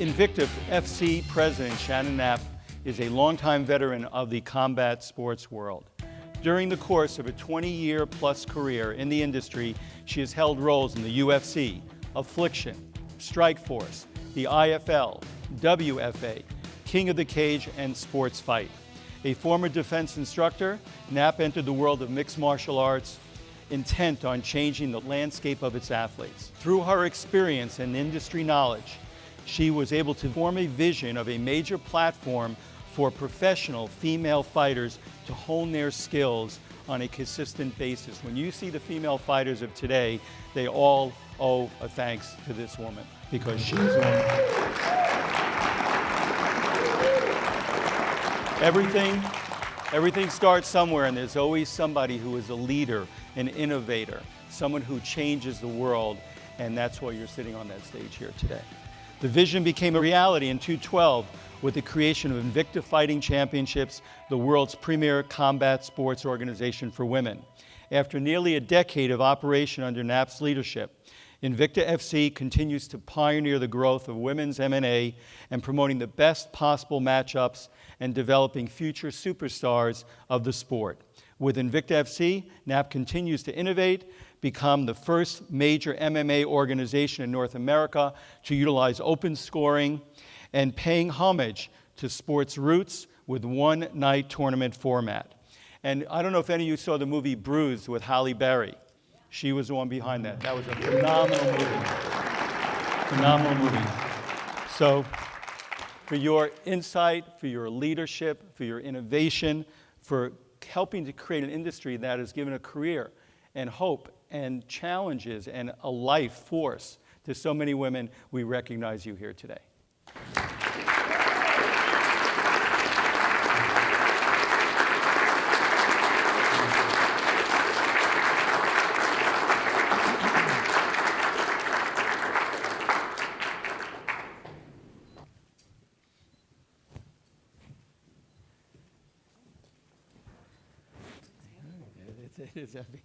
Invicta FC President Shannon Knapp is a longtime veteran of the combat sports world. During the course of a 20-year-plus career in the industry, she has held roles in the UFC, Affliction, Strikeforce, the IFL, WFA, King of the Cage, and SportFight. A former defense instructor, Knapp entered the world of mixed martial arts intent on changing the landscape of its athletes. Through her experience and industry knowledge, she was able to form a vision of a major platform for professional female fighters to hone their skills on a consistent basis. When you see the female fighters of today, they all owe a thanks to this woman because she's Everything starts somewhere, and there's always somebody who is a leader, an innovator, someone who changes the world, and that's why you're sitting on that stage here today. The vision became a reality in 2012 with the creation of Invicta Fighting Championships, the world's premier combat sports organization for women. After nearly a decade of operation under Knapp's leadership, Invicta FC continues to pioneer the growth of women's MMA and promoting the best possible matchups and developing future superstars of the sport. With Invicta FC, Knapp continues to innovate, become the first major MMA organization in North America to utilize open scoring and paying homage to sports roots with one-night tournament format. And I don't know if any of you saw the movie Bruised with Halle Berry. She was the one behind that. That was a phenomenal movie. Phenomenal movie. So, for your insight, for your leadership, for your innovation, for helping to create an industry that has given a career and hope and challenges and a life force to so many women, we recognize you here today. It is heavy.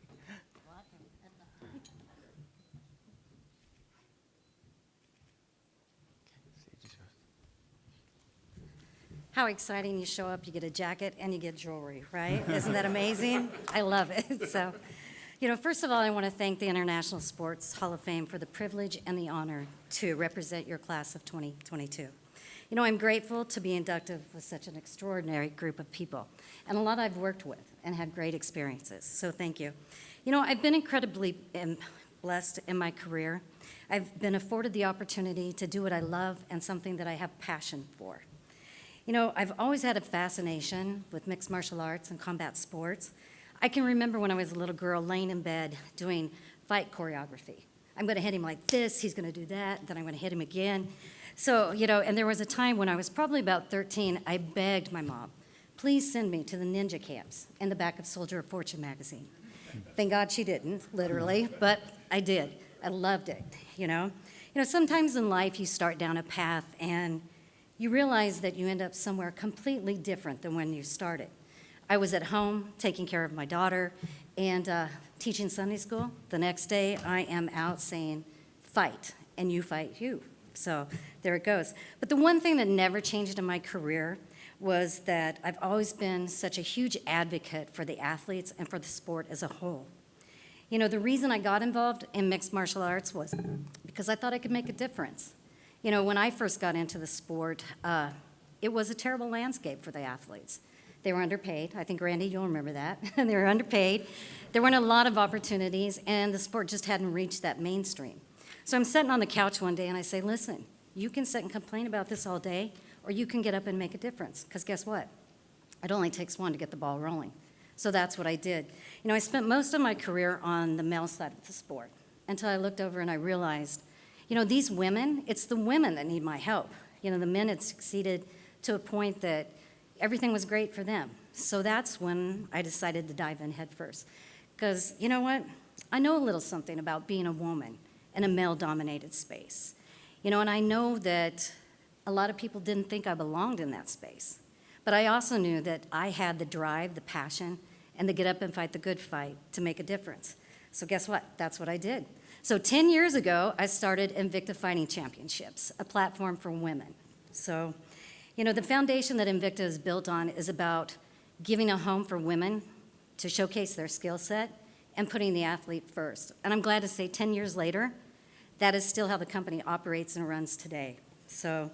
How exciting. You show up, you get a jacket, and you get jewelry, right? Isn't that amazing? I love it. So, first of all, I want to thank the International Sports Hall of Fame for the privilege and the honor to represent your class of 2022. I'm grateful to be inducted with such an extraordinary group of people, and a lot I've worked with and had great experiences, so thank you. I've been incredibly blessed in my career. I've been afforded the opportunity to do what I love and something that I have passion for. I've always had a fascination with mixed martial arts and combat sports. I can remember when I was a little girl laying in bed doing fight choreography. I'm going to hit him like this, he's going to do that, then I'm going to hit him again. So, and there was a time when I was probably about 13, I begged my mom, please send me to the ninja camps in the back of Soldier of Fortune magazine. Thank God she didn't, literally, but I did. I loved it, sometimes in life you start down a path and you realize that you end up somewhere completely different than when you started. I was at home taking care of my daughter and teaching Sunday school. The next day I am out saying, fight, and you fight you. So there it goes. But the one thing that never changed in my career was that I've always been such a huge advocate for the athletes and for the sport as a whole. The reason I got involved in mixed martial arts was because I thought I could make a difference. When I first got into the sport, it was a terrible landscape for the athletes. They were underpaid. I think, Randy, you'll remember that. They were underpaid. There weren't a lot of opportunities, and the sport just hadn't reached that mainstream. So I'm sitting on the couch one day, and I say, listen, you can sit and complain about this all day, or you can get up and make a difference, because guess what? It only takes one to get the ball rolling. So that's what I did. I spent most of my career on the male side of the sport until I looked over and I realized, these women, it's the women that need my help. The men had succeeded to a point that everything was great for them. So that's when I decided to dive in head first. Because, you know what? I know a little something about being a woman in a male-dominated space. And I know that a lot of people didn't think I belonged in that space. But I also knew that I had the drive, the passion, and the get up and fight the good fight to make a difference. So guess what? That's what I did. So 10 years ago, I started Invicta Fighting Championships, a platform for women. So, the foundation that Invicta is built on is about giving a home for women to showcase their skill set and putting the athlete first. And I'm glad to say 10 years later, that is still how the company operates and runs today. So,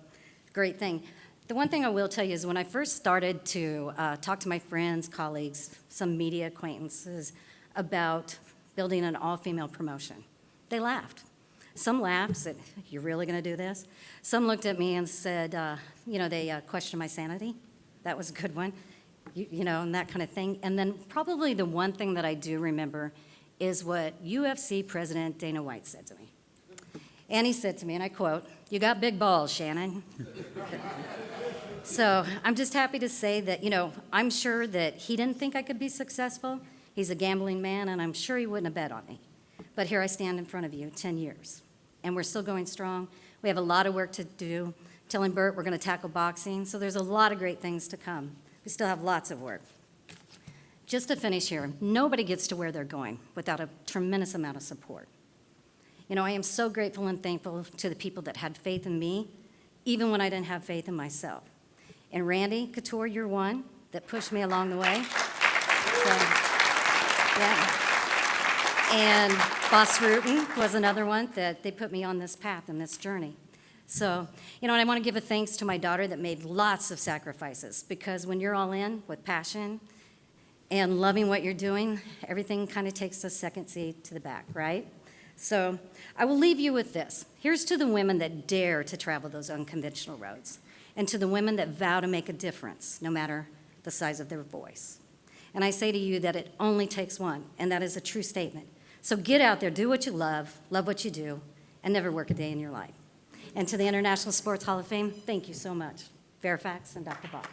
great thing. The one thing I will tell you is when I first started to talk to my friends, colleagues, some media acquaintances about building an all-female promotion, they laughed. Some laughed, said, "You're really going to do this?" Some looked at me and said, they questioned my sanity. That was a good one, and that kind of thing. And then probably the one thing that I do remember is what UFC President Dana White said to me. And he said to me, and I quote, "You got big balls, Shannon." So I'm just happy to say that, I'm sure that he didn't think I could be successful. He's a gambling man, and I'm sure he wouldn't have bet on me. But here I stand in front of you, 10 years, and we're still going strong. We have a lot of work to do. Telling Bert we're going to tackle boxing, so there's a lot of great things to come. We still have lots of work. Just to finish here, nobody gets to where they're going without a tremendous amount of support. I am so grateful and thankful to the people that had faith in me, even when I didn't have faith in myself. And Randy Couture, you're one that pushed me along the way. So, yeah. And Boss Rutan was another one that they put me on this path and this journey. So, and I want to give a thanks to my daughter that made lots of sacrifices, because when you're all in with passion and loving what you're doing, everything kind of takes a second seat to the back, right? So I will leave you with this. Here's to the women that dare to travel those unconventional roads, and to the women that vow to make a difference, no matter the size of their voice. And I say to you that it only takes one, and that is a true statement. So get out there, do what you love what you do, and never work a day in your life. And to the International Sports Hall of Fame, thank you so much. Fairfax and Dr.Bob.